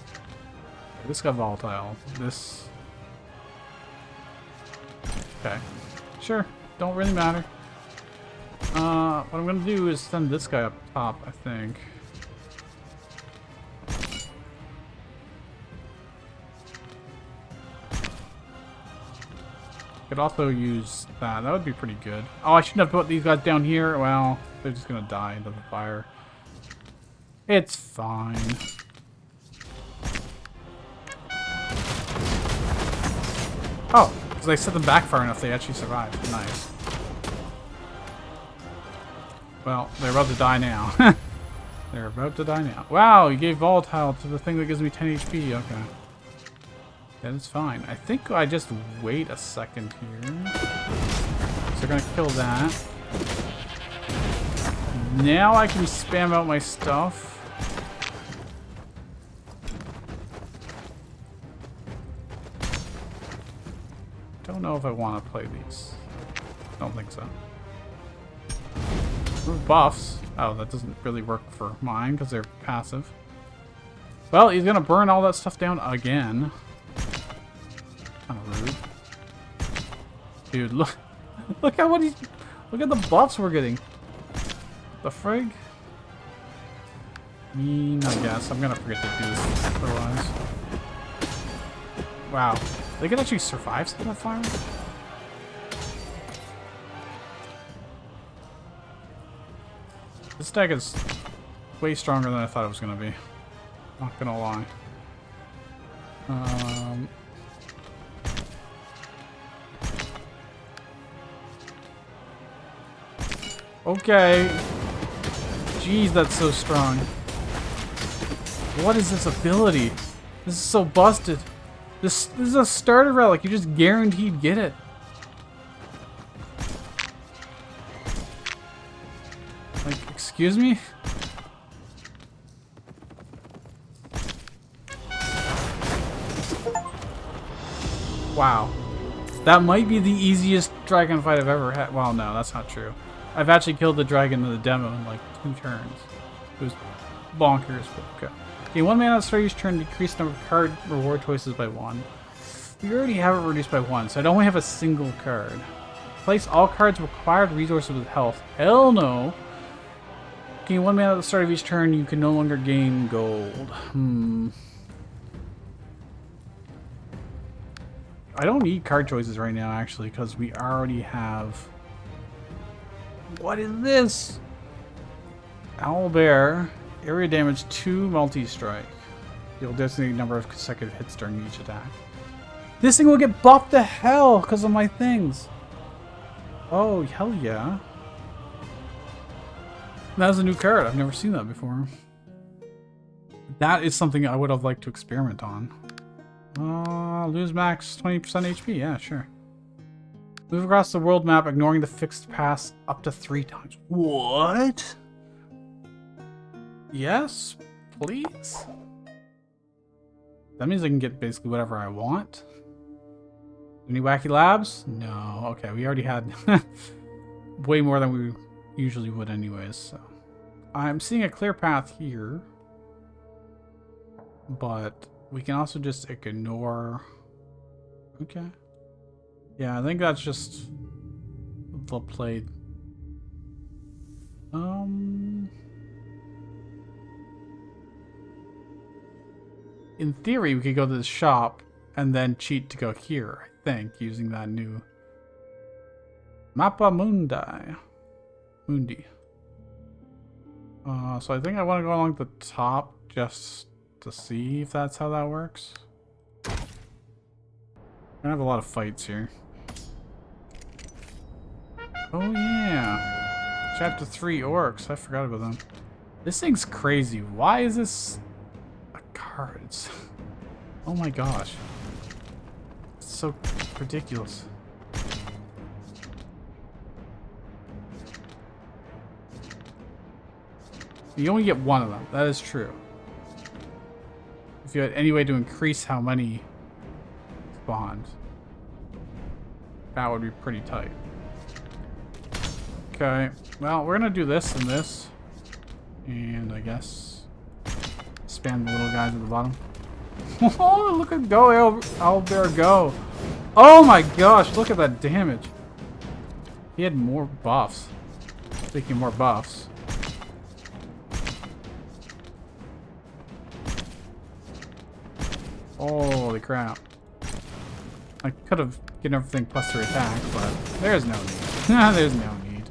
Speaker 1: Okay, this got volatile. This... Okay. Sure. Don't really matter. What I'm gonna do is send this guy up top, I think. Could also use that. That would be pretty good. Oh, I shouldn't have put these guys down here. Well, they're just gonna die into the fire. It's fine. Oh, because I set them back far enough, they actually survived. Nice. Well, they're about to die now. They're about to die now. Wow, you gave volatile to the thing that gives me 10 HP. Okay. That is fine. I think I just wait a second here. So they're gonna kill that. Now I can spam out my stuff. Don't know if I want to play these. Don't think so. Remove buffs. Oh, that doesn't really work for mine because they're passive. Well, he's gonna burn all that stuff down again. Kind of rude. Dude, look at what he's... Look at the buffs we're getting. The frig? I guess. I'm gonna forget to do this otherwise. Wow. They can actually survive some of that fire? This deck is way stronger than I thought it was gonna be. Not gonna lie. Okay. Jeez, that's so strong. What is this ability? This is so busted. This is a starter relic. You just guaranteed get it. Like, excuse me? Wow. That might be the easiest dragon fight I've ever had. Well, no, that's not true. I've actually killed the dragon in the demo in like 2 turns. It was bonkers, but okay. Okay, 1 mana at the start of each turn, decrease the number of card reward choices by 1. We already have it reduced by 1, so I don't only have a single card. Place all cards required resources with health. Hell no! Okay, 1 mana at the start of each turn, you can no longer gain gold. I don't need card choices right now, actually, because we already have... What is this? Owlbear. Area damage 2 multi-strike. You'll designate a number of consecutive hits during each attack. This thing will get buffed to hell because of my things. Oh, hell yeah. That is a new card. I've never seen that before. That is something I would have liked to experiment on. Lose max 20% HP. Yeah, sure. Move across the world map, ignoring the fixed path up to 3 times. What? Yes, please. That means I can get basically whatever I want. Any wacky labs? No. Okay, we already had way more than we usually would anyways. So I'm seeing a clear path here. But we can also just ignore... Okay. Yeah, I think that's just the play. In theory, we could go to the shop and then cheat to go here, I think, using that new Mappa Mundi. So I think I want to go along the top just to see if that's how that works. I have a lot of fights here. Oh yeah. Chapter 3 orcs. I forgot about them. This thing's crazy. Why is this a cards? Oh my gosh. It's so ridiculous. You only get 1 of them. That is true. If you had any way to increase how many spawned, that would be pretty tight. Okay, well, we're gonna do this and this, and I guess spam the little guys at the bottom. Oh, look at go, Owlbear, go! Oh my gosh, look at that damage. He had more buffs. Speaking of more buffs. Holy crap. I could have given everything plus 3 attack, but there's no need. There's no need.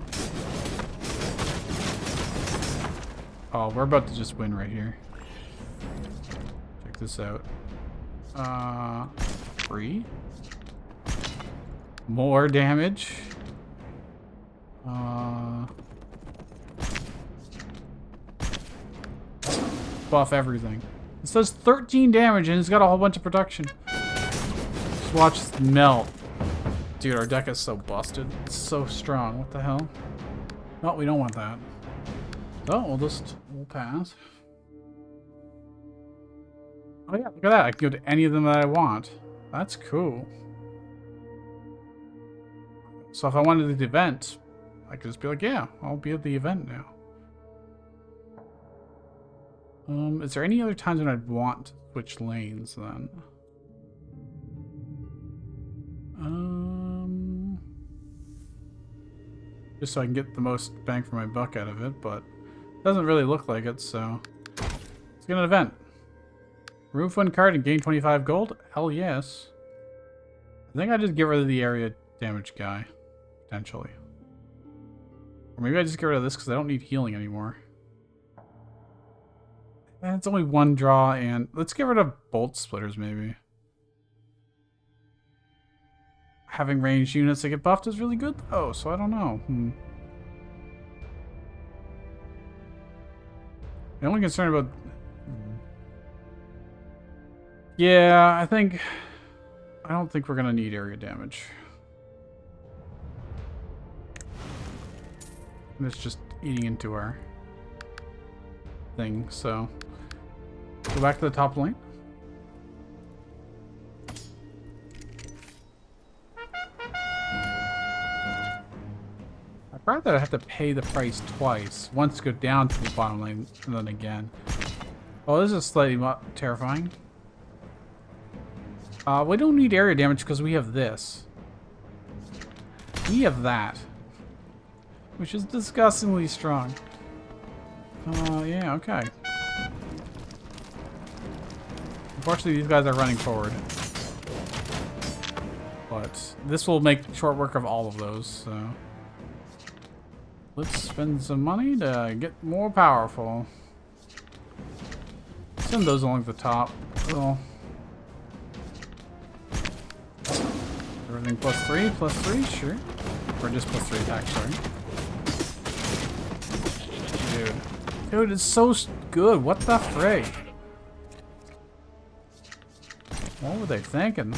Speaker 1: Oh, we're about to just win right here. Check this out. 3. More damage. Buff everything. It says 13 damage and it's got a whole bunch of production. Just watch this melt. Dude, our deck is so busted. It's so strong. What the hell? Oh, we don't want that. So we'll pass. Oh yeah, look at that. I can go to any of them that I want. That's cool. So if I wanted the event, I could just be like, yeah, I'll be at the event now. Is there any other times when I'd want to switch lanes then? Just so I can get the most bang for my buck out of it, but it doesn't really look like it, so let's get an event. Remove one card and gain 25 gold? Hell yes. I think I just get rid of the area damage guy, potentially. Or maybe I just get rid of this because I don't need healing anymore. And it's only one draw, and let's get rid of bolt splitters maybe. Having ranged units that get buffed is really good though, so I don't know. The only concern about... Yeah, I don't think we're gonna need area damage. And it's just eating into our thing, so... Go back to the top lane. I thought I'd have to pay the price twice. Once to go down to the bottom lane, and then again. Oh, this is slightly terrifying. We don't need area damage because we have this. We have that. Which is disgustingly strong. Yeah, okay. Unfortunately, these guys are running forward. But this will make short work of all of those, so... Let's spend some money to get more powerful. Send those along the top. Well, everything +3, sure. Or just +3 attack, sorry. Dude, it's so good. What the frig? What were they thinking?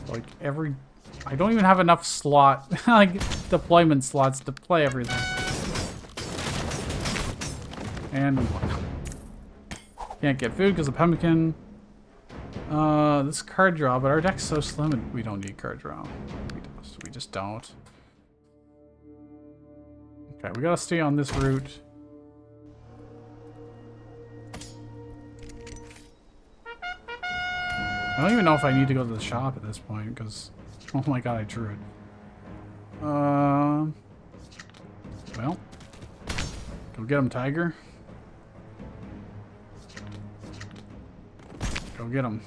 Speaker 1: Like I don't even have enough slot, like deployment slots to play everything. And we won. Can't get food because of pumpkin. This card draw, but our deck's so slim and we don't need card draw. We just don't. Okay, we gotta stay on this route. I don't even know if I need to go to the shop at this point, because... Oh my god, I drew it. Well... Go get him, Tiger. Go get him.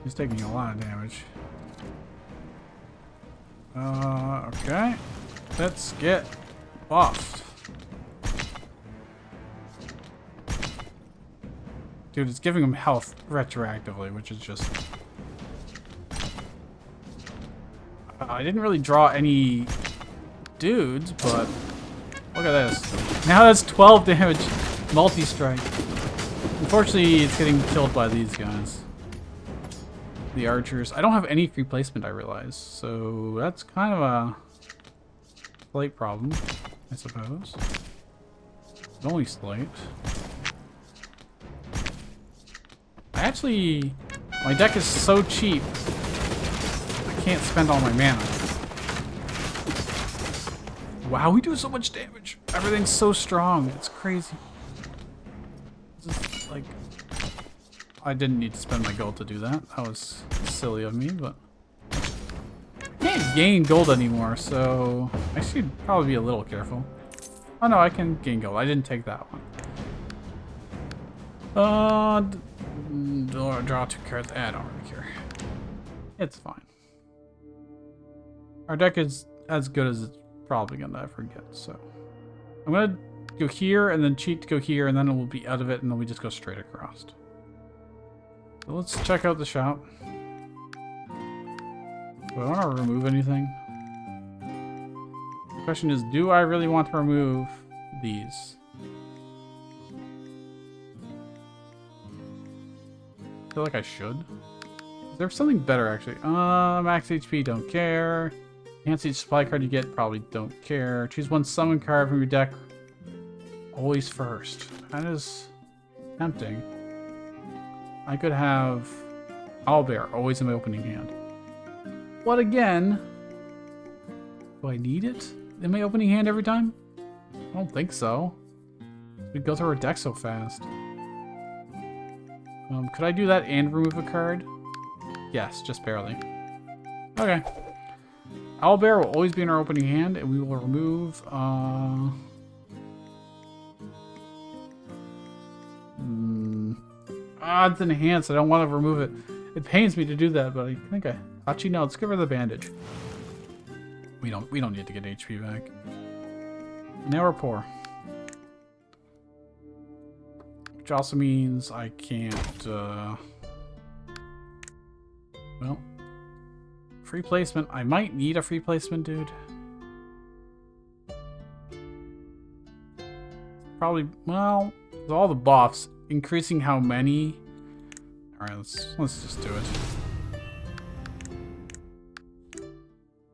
Speaker 1: He's taking a lot of damage. Okay. Let's get buffed. Dude, it's giving him health retroactively, which is just... I didn't really draw any dudes, but... Look at this. Now that's 12 damage multi-strike. Unfortunately, it's getting killed by these guys. The archers. I don't have any free placement, I realize. So that's kind of a slight problem, I suppose. But only slight. Actually, my deck is so cheap, I can't spend all my mana. Wow, we do so much damage. Everything's so strong. It's crazy. Just like, I didn't need to spend my gold to do that. That was silly of me, but I can't gain gold anymore, so I should probably be a little careful. Oh no, I can gain gold. I didn't take that one. Draw 2 cards. I don't really care. It's fine. Our deck is as good as it's probably gonna ever get, so I'm gonna go here and then cheat to go here, and then we'll be out of it, and then we just go straight across. So let's check out the shop. Do I want to remove anything? The question is, do I really want to remove these? I feel like I should. Is there something better, actually? Max HP, don't care. Enhance each supply card you get, probably don't care. Choose one summon card from your deck. Always first. That is tempting. I could have Owlbear, always in my opening hand. What again? Do I need it in my opening hand every time? I don't think so. We go through our deck so fast. Could I do that and remove a card? Yes, just barely. Okay. Owlbear will always be in our opening hand, and we will remove, it's enhanced. I don't want to remove it. It pains me to do that, but I think actually, no, let's give her the bandage. We don't need to get HP back. Now we're poor. Which also means I can't, well, free placement. I might need a free placement, dude. Probably, well, with all the buffs, increasing how many. All right, let's just do it.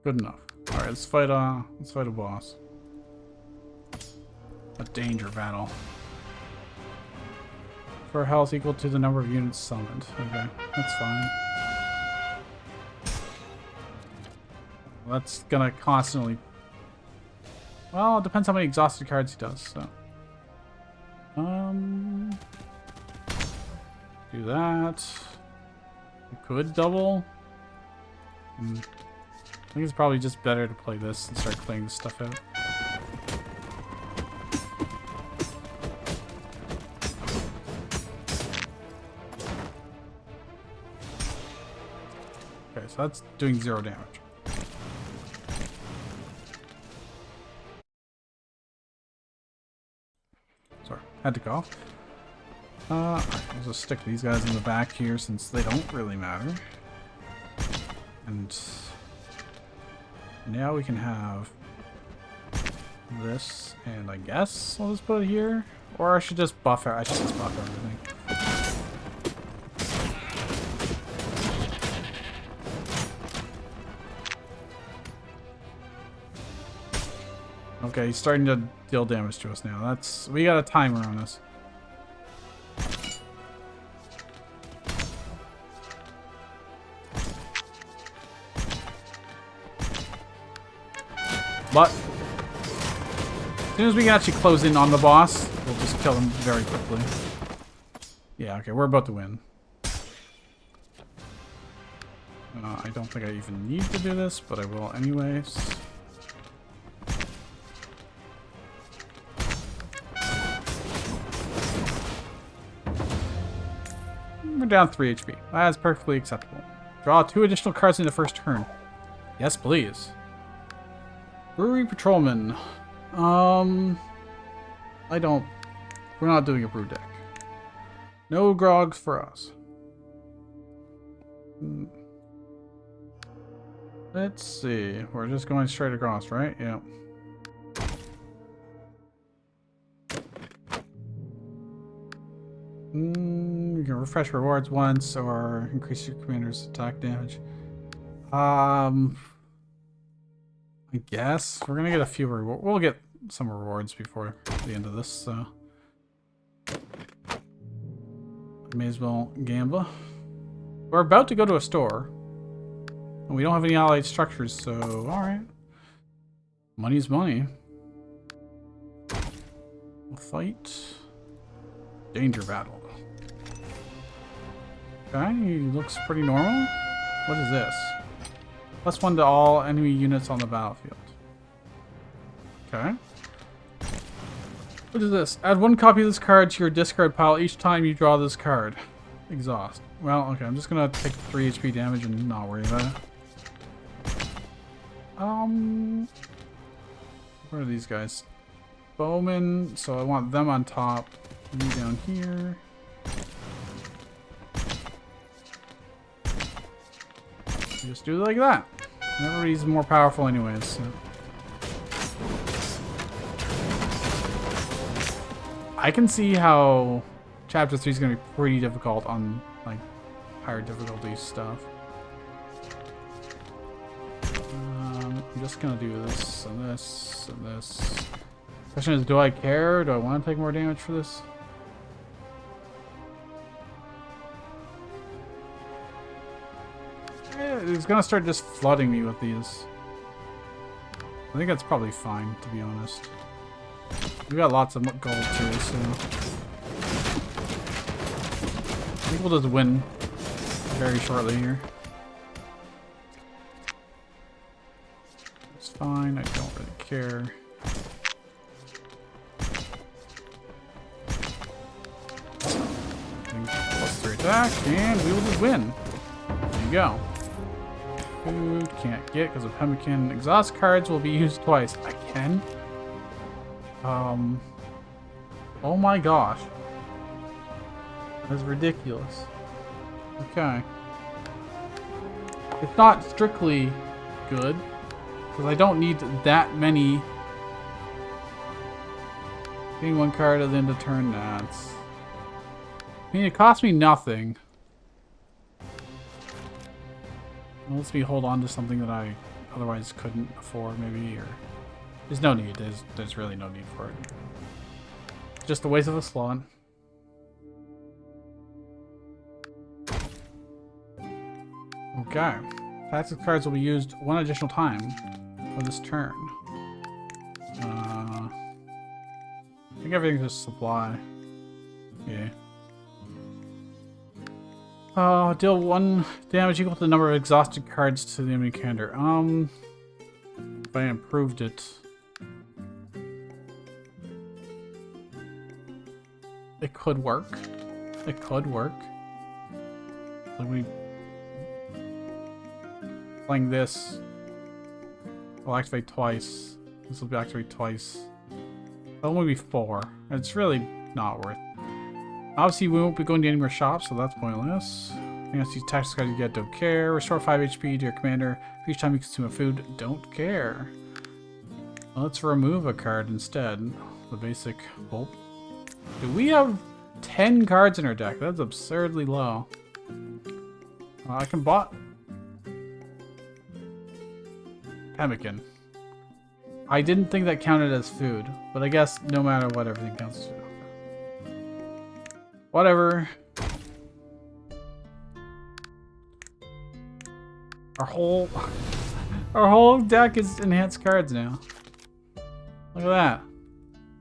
Speaker 1: Good enough. All right, let's fight a boss. A danger battle. For health equal to the number of units summoned. Okay, that's fine. That's gonna constantly. Well, it depends how many exhausted cards he does. So, do that. We could double. I think it's probably just better to play this and start playing this stuff out. Okay, so that's doing 0 damage. Sorry, had to cough. I'll just stick these guys in the back here since they don't really matter. And now we can have this, and I guess I'll just put it here. Or I should just buff it. I should just buff everything. Okay, he's starting to deal damage to us now. We got a timer on us. But as soon as we can actually close in on the boss, we'll just kill him very quickly. Yeah, okay, we're about to win. I don't think I even need to do this, but I will anyways. We're down 3 HP. That's perfectly acceptable. Draw 2 additional cards in the first turn. Yes, please. Brewery Patrolman. We're not doing a brew deck. No grogs for us. Let's see. We're just going straight across, right? Yeah. You can refresh rewards once or increase your commander's attack damage. I guess we're gonna get a few rewards. We'll get some rewards before the end of this, so may as well gamble. We're about to go to a store, and we don't have any allied structures, so all right. Money's money. We'll fight. Danger battle. Okay, he looks pretty normal. What is this? +1 to all enemy units on the battlefield. Okay. What is this? Add 1 copy of this card to your discard pile each time you draw this card. Exhaust. Well, okay, I'm just gonna take 3 HP damage and not worry about it. Where are these guys? Bowman, so I want them on top. You down here. Just do it like that. Everybody's more powerful anyways. So. I can see how Chapter 3 is going to be pretty difficult on like higher difficulty stuff. I'm just going to do this and this and this. Question is, do I care? Do I want to take more damage for this? it's gonna start just flooding me with these. I think that's probably fine, to be honest. We got lots of gold too, so I think we'll just win very shortly here. It's fine. I don't really care. +3 attack, and we will just win. There you go. Food can't get because of pemmican. Exhaust cards will be used twice. I can. Oh my gosh. That's ridiculous. Okay. It's not strictly good because I don't need that many. Getting one card at the end of turn. That's. I mean, it cost me nothing. Well, lets me hold on to something that I otherwise couldn't afford, maybe, or there's no need. There's really no need for it. Just a waste of a slot. Okay. Tactics cards will be used one additional time for this turn. I think everything's just supply. Yeah. Deal 1 damage equal to the number of exhausted cards to the enemy commander. If I improved it. It could work. It could work. Like we playing this will activate twice. This will be activate twice. That'll only be 4. It's really not worth it. Obviously, we won't be going to any more shops, so that's pointless. Against these tactics cards you get, don't care. Restore 5 HP to your commander. Each time you consume a food, don't care. Well, let's remove a card instead. The basic bolt. Do we have 10 cards in our deck? That's absurdly low. I can bot pemmican. I didn't think that counted as food, but I guess no matter what, everything counts as food. Whatever. Our whole deck is enhanced cards now. Look at that.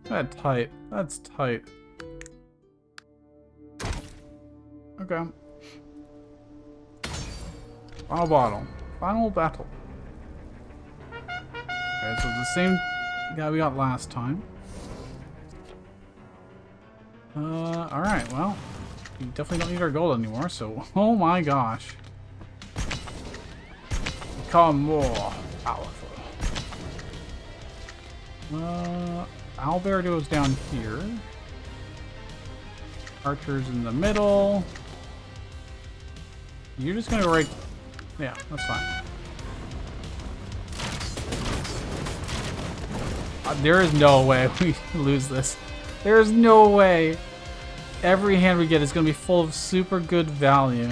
Speaker 1: That's tight. That's tight. Okay. Final bottle. Final battle. Okay, so the same guy we got last time. Alright, well, we definitely don't need our gold anymore, so, oh my gosh. Become more powerful. Owlbear goes down here. Archer's in the middle. You're just gonna go right... Yeah, that's fine. There is no way we lose this. There's no way. Every hand we get is going to be full of super good value.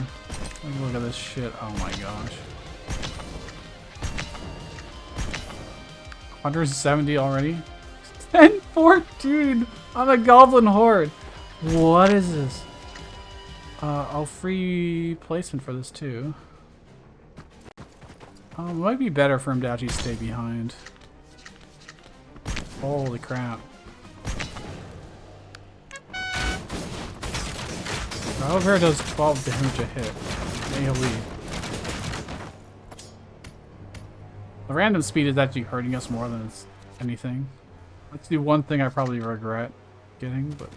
Speaker 1: Look at this shit. Oh my gosh. 170 already? 1014 on a Goblin Horde. What is this? I'll free placement for this too. It might be better for him to actually stay behind. Holy crap. Owlbear does 12 damage a hit. AoE. The random speed is actually hurting us more than it's anything. That's the one thing I probably regret getting, but...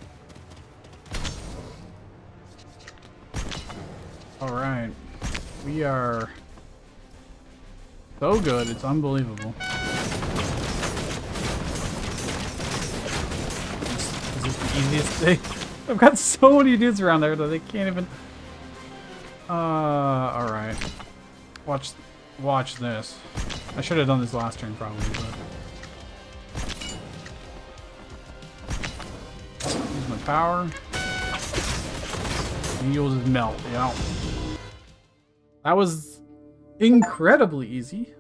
Speaker 1: Alright. We are... so good, it's unbelievable. Is this the easiest thing? I've got so many dudes around there that they can't even... alright. Watch this. I should have done this last turn probably, but... Use my power. And you'll just melt, yeah. That was incredibly easy.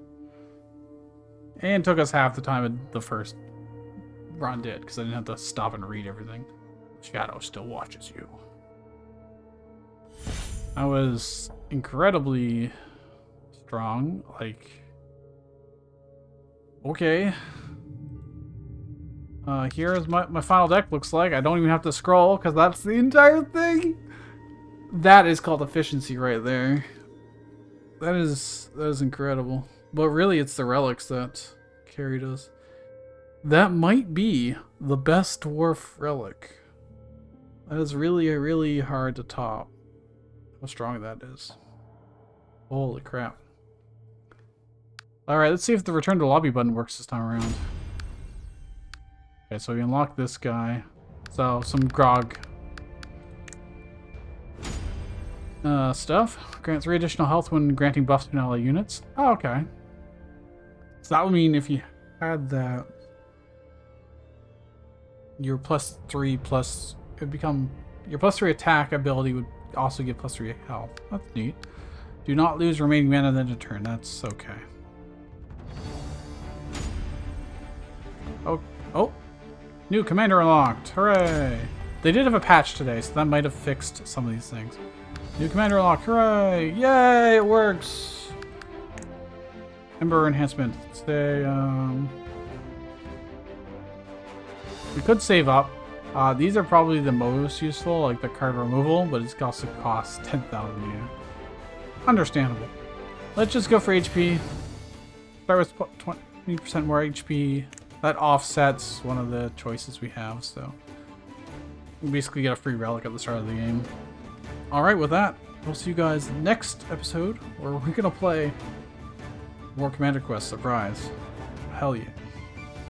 Speaker 1: And took us half the time the first run did, because I didn't have to stop and read everything. Shadow still watches you. That was incredibly strong. Like, okay. Here's my final deck looks like. I don't even have to scroll because that's the entire thing. That is called efficiency right there. That is incredible. But really, it's the relics that carried us. That might be the best dwarf relic. That is really, really hard to top. How strong that is. Holy crap. Alright, let's see if the return to lobby button works this time around. Okay, so we unlock this guy. So, some grog stuff. Grant 3 additional health when granting buffs to ally units. Oh, okay. So that would mean if you had that, your +3 plus, it would become, your +3 attack ability would also give +3 health. That's neat. Do not lose remaining mana then to turn. That's okay. Oh. New commander unlocked. Hooray. They did have a patch today, so that might have fixed some of these things. New commander unlocked. Hooray. Yay, it works. Ember enhancement. Stay, we could save up. These are probably the most useful, like the card removal, but it also costs 10,000 yeah. Understandable. Let's just go for HP. Start with 20% more HP. That offsets one of the choices we have, so we basically get a free relic at the start of the game. Alright, with that, we'll see you guys next episode, where we're gonna play more Commander Quest. Surprise. Hell yeah.